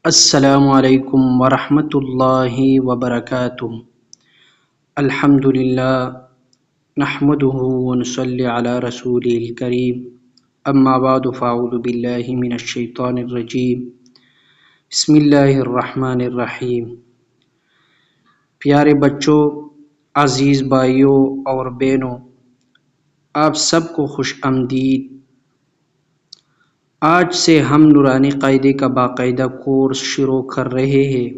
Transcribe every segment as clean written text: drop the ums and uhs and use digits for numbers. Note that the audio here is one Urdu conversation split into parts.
السلام علیکم ورحمۃ اللہ وبرکاتہ۔ الحمد للہ نحمده ونصلی علی رسوله الکریم، اما بعد فاعوذ باللہ من الشیطان الرجیم، بسم اللہ الرحمن الرحیم۔ پیارے بچوں، عزیز بھائیوں اور بہنوں، آپ سب کو خوش آمدید۔ آج سے ہم نورانی قاعدے کا باقاعدہ کورس شروع کر رہے ہیں۔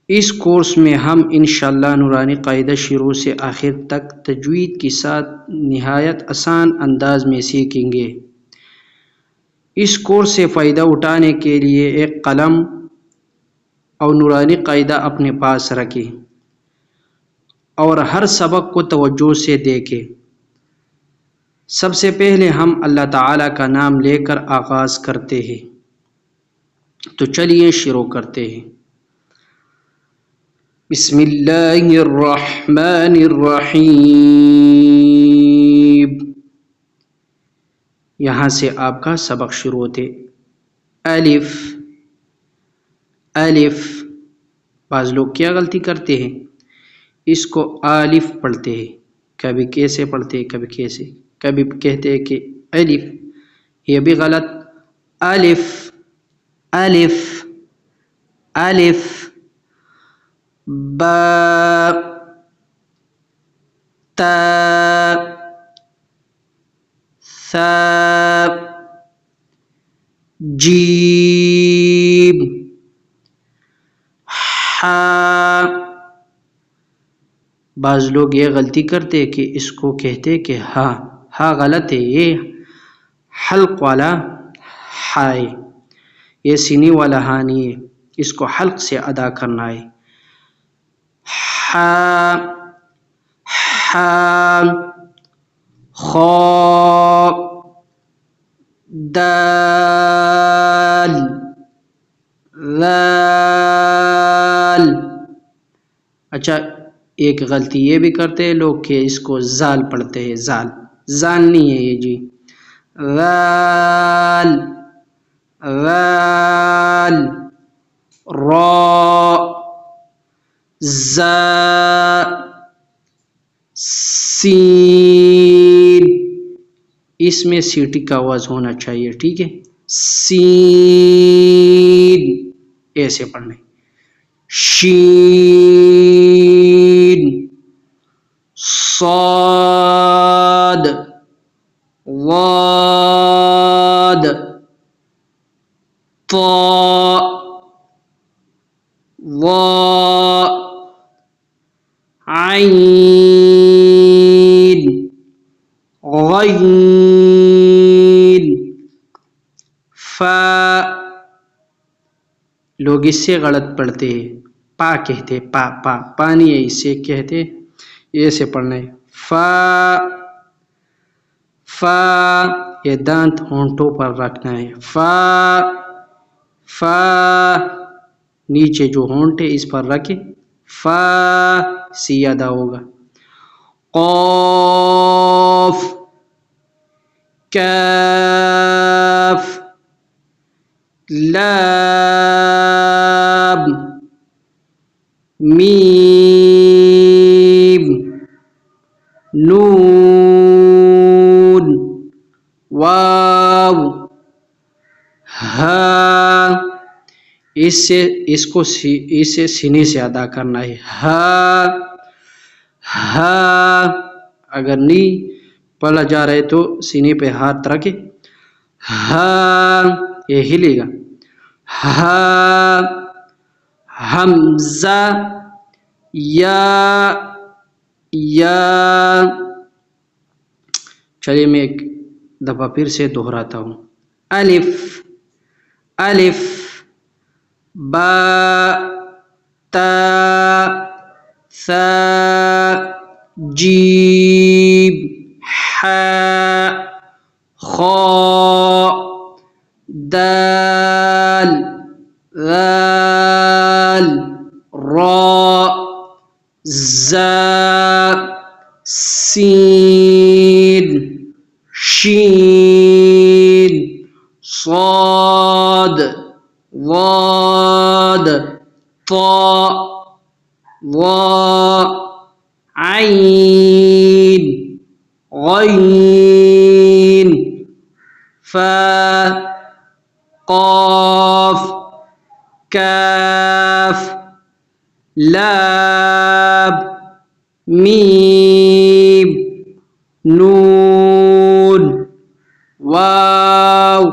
اس کورس میں ہم انشاءاللہ نورانی قاعدہ شروع سے آخر تک تجوید کے ساتھ نہایت آسان انداز میں سیکھیں گے۔ اس کورس سے فائدہ اٹھانے کے لیے ایک قلم اور نورانی قاعدہ اپنے پاس رکھیں اور ہر سبق کو توجہ سے دیکھیں۔ سب سے پہلے ہم اللہ تعالیٰ کا نام لے کر آغاز کرتے ہیں، تو چلیے شروع کرتے ہیں۔ بسم اللہ الرحمن الرحیم۔ یہاں سے آپ کا سبق شروع ہوتے۔ الف الف، بعض لوگ کیا غلطی کرتے ہیں، اس کو الف پڑھتے ہیں، کبھی کیسے پڑھتے ہیں، کبھی کیسے، کبھی کہتے ہیں کہ الف، یہ بھی غلط۔ الف الف الف، با تا ثا جیم حا۔ بعض لوگ یہ غلطی کرتے ہیں کہ اس کو کہتے کہ ہا، ہا غلط ہے، یہ حلق والا ہا ہے، یہ سینے والا ہا نہیں ہے، اس کو حلق سے ادا کرنا ہے۔ حا حا، خا دال ذال۔ اچھا، ایک غلطی یہ بھی کرتے ہیں لوگ کہ اس کو زال پڑھتے ہیں، زال، زال نہیں ہے یہ جی، ذال ذال، را زا سین، اس میں سیٹی کا آواز ہونا چاہیے، ٹھیک ہے، سین ایسے پڑھنے۔ شین صاد ضاد طا ظا عین غین فا۔ لوگ اس سے غلط پڑھتے ہیں، پا کہتے، پا پا، پانی ہے، اسے کہتے ایسے پڑھنا ہے۔ فا فا، یہ دانت ہونٹوں پر رکھنا ہے، فا فا، نیچے جو ہونٹ ہے اس پر رکھے، فا سیادہ ہوگا۔ قاف کاف لام میم نون واو ہا۔ اس سے سینے سے ادا کرنا ہے، ہا ہا، اگر نہیں پڑھا جا رہا ہے تو سینے پہ ہاتھ رکھے، ہا، یہ ہلے گا، ہا۔ حمزہ یا یا، چلیے میں ایک دفعہ پھر سے دہراتا ہوں۔ الف الف، با تا ثا جیم حا خا دال ذال را زا سین شین صاد ضاد طا ظا عين غين فا قاف کاف لام میم نون واو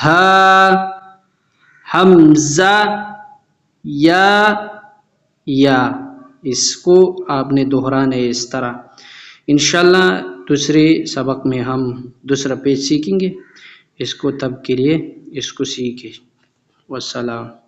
ہا حمزہ یا اس کو آپ نے دہرانا ہے اس طرح. انشاءاللہ دوسرے سبق میں ہم دوسرا پیج سیکھیں گے. اس کو تب کے لیے اس کو سیکھیں. والسلام.